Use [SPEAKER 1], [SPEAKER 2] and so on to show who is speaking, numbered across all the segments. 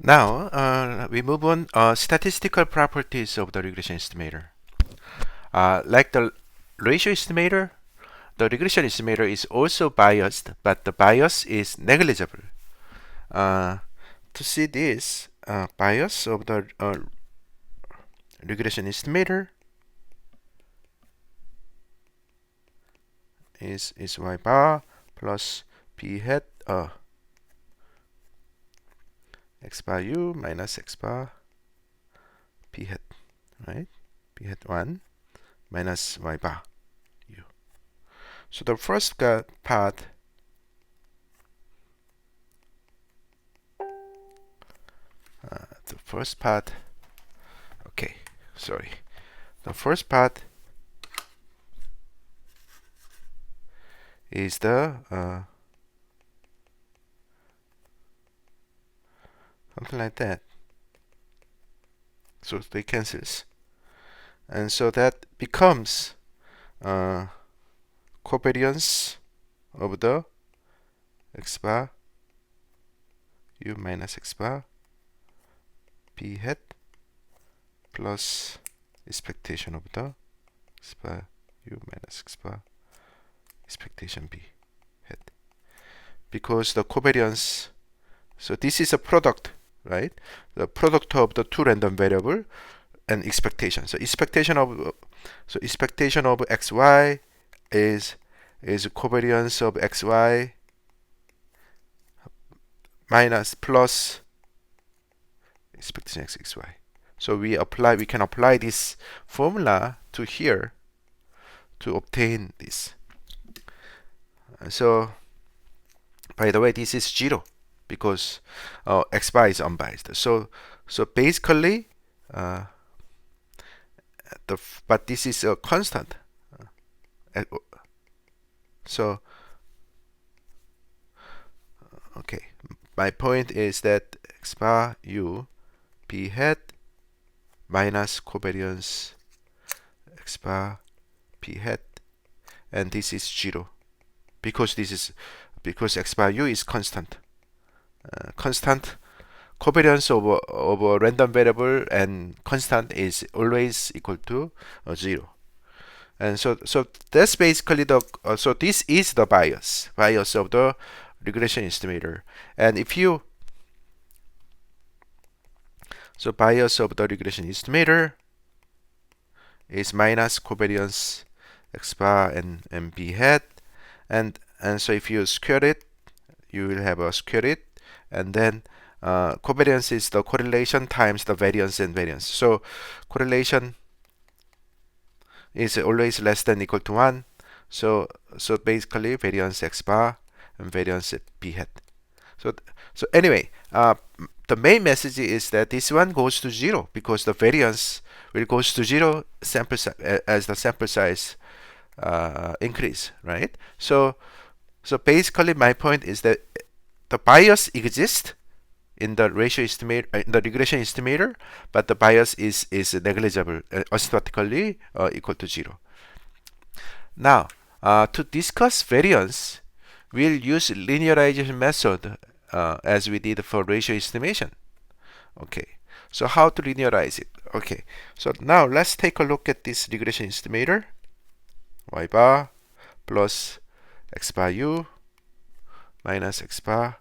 [SPEAKER 1] Now we move on statistical properties of the regression estimator. Like the ratio estimator, the regression estimator is also biased, but the bias is negligible. To see this bias of the regression estimator is y bar plus p hat x bar u minus x bar p hat, right? P hat 1 minus y bar u. So the first part, okay, sorry. The first part is the something like that. So they cancels, and so that becomes covariance of the x bar u minus x bar p hat plus expectation of the x bar u minus x bar expectation b hat, because the covariance, so this is a product, right? The product of the two random variable and expectation. So expectation of xy is covariance of xy minus plus expectation xy. So we can apply this formula to here to obtain this. So by the way, this is 0 because x bar is unbiased. So basically but this is a constant. So okay, my point is that x bar u p hat minus covariance x bar p hat, and this is 0 because x bar u is constant. Constant covariance of a random variable and constant is always equal to 0. And so that's basically the so this is the bias of the regression estimator. And if you bias of the regression estimator is minus covariance x bar and b hat, and so if you square it, you will have a square it, and then covariance is the correlation times the variance and variance. So correlation is always less than equal to 1. So basically variance x bar and variance b hat. So anyway, the main message is that this one goes to 0 because the variance will goes to 0 sample as the sample size increase, right? So basically my point is that the bias exists in the ratio estimator, in the regression estimator, but the bias is negligible, asymptotically equal to 0. Now, to discuss variance, we'll use linearization method as we did for ratio estimation. Okay, so how to linearize it? Okay, so now let's take a look at this regression estimator. Y bar plus x bar u minus x bar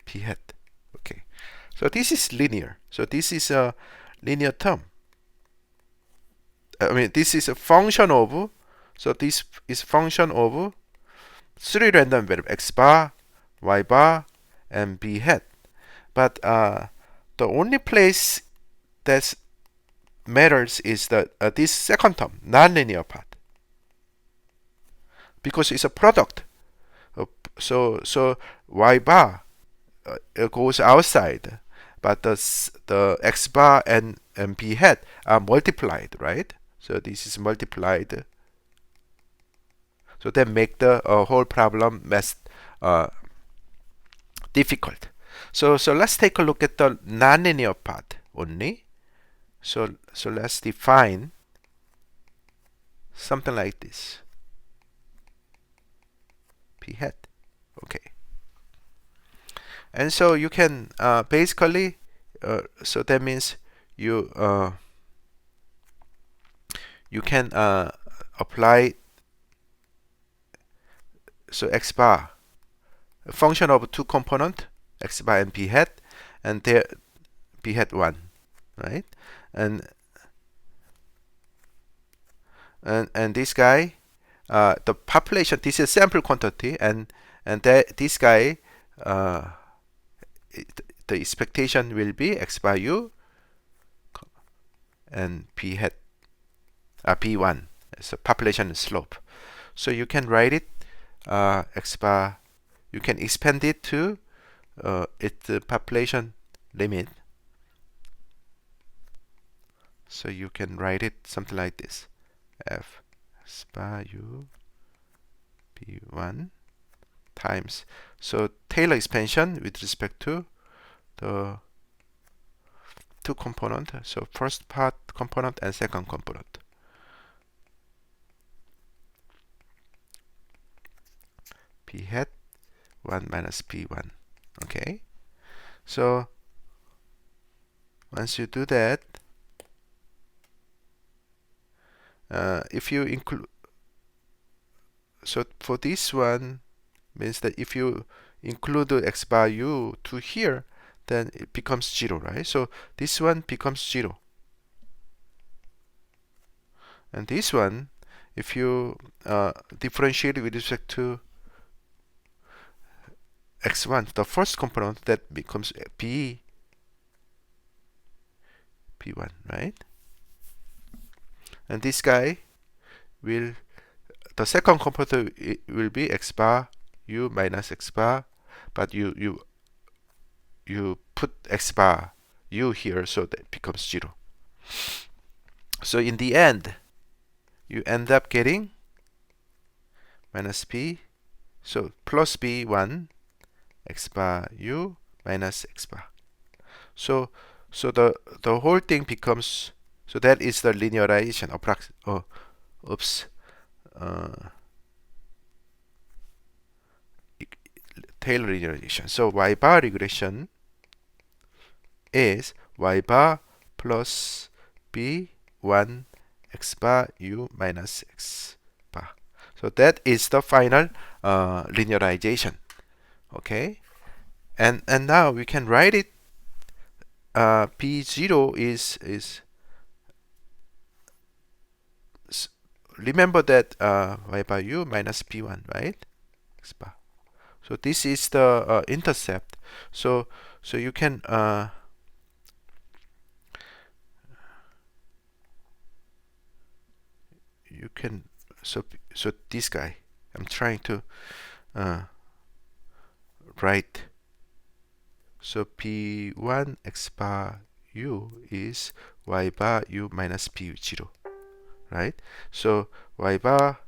[SPEAKER 1] p hat. Okay, so this is linear. So this is a linear term. I mean, this is a function of, so this is function of 3 random variables, x bar, y bar, and b hat. But the only place that matters is the this second term, nonlinear part, because it's a product. So y bar goes outside, but the x bar and b hat are multiplied, right? So this is multiplied. So that make the whole problem difficult. So let's take a look at the nonlinear part only. So let's define something like this. P hat. Okay. And so you can basically So that means you you can apply so x bar, a function of two component, x bar and p hat, and there p hat 1, right? And this guy, the population, this is sample quantity, and that this guy, the expectation will be x bar u and p hat p1. It's a population slope. So you can write it x bar. You can expand it to its population limit. So you can write it something like this: f x bar u p1 times. So Taylor expansion with respect to the two component. So first part component and second component. P hat 1 minus P1. Okay. So once you do that, if you include, so for this one means that if you include the x bar u to here, then it becomes 0, right? So this one becomes 0. And this one, if you differentiate with respect to x1, the first component, that becomes p1, right? And this guy will, the second component will be x bar u minus x bar, but you put x bar u here, so that becomes 0. So in the end, you end up getting minus p, so plus b1 x bar u minus x bar. So the whole thing becomes, so that is the linearization Taylor linearization. So y bar regression is y bar plus b1 x bar u minus x bar. So that is the final linearization. Okay, and now we can write it. P0 is remember that y bar u minus p1, right? X bar. So this is the intercept. So you can so this guy, I'm trying to write. So p1 x bar u is y bar u minus p0, right? So y bar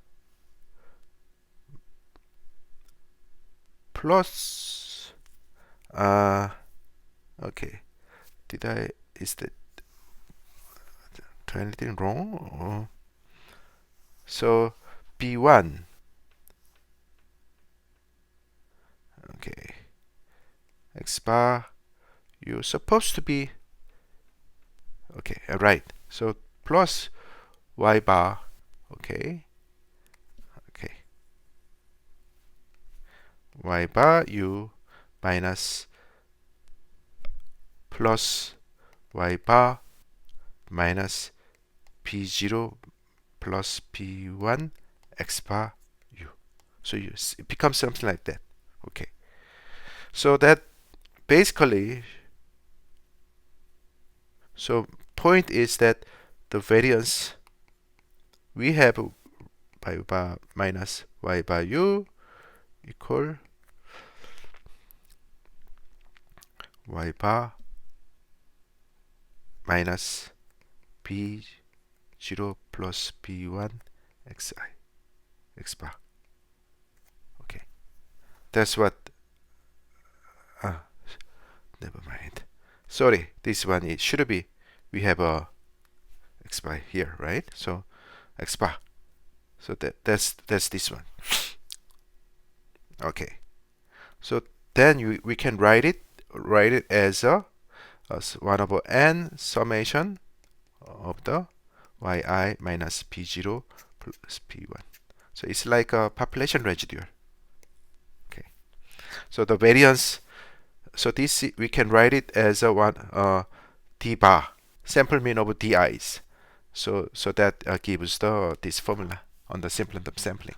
[SPEAKER 1] plus okay, is that do anything wrong? Or so p1, okay, x bar u supposed to be okay, right? So plus y bar, okay, y bar u minus plus y bar minus p0 plus p1 x bar u. So it becomes something like that. Okay. So that basically, so point is that the variance we have y bar minus y bar u equal y bar minus p0 plus p1 x bar. Okay, that's what. Never mind. Sorry, this one it should be. We have a x bar here, right? So x bar. So that's this one. Okay. So then we can write it as a 1 over n summation of the yi minus b0 plus b1. So it's like a population residual. Okay. So the variance, so this we can write it as a d bar, sample mean of di's. So that gives this formula on the simpleton sampling.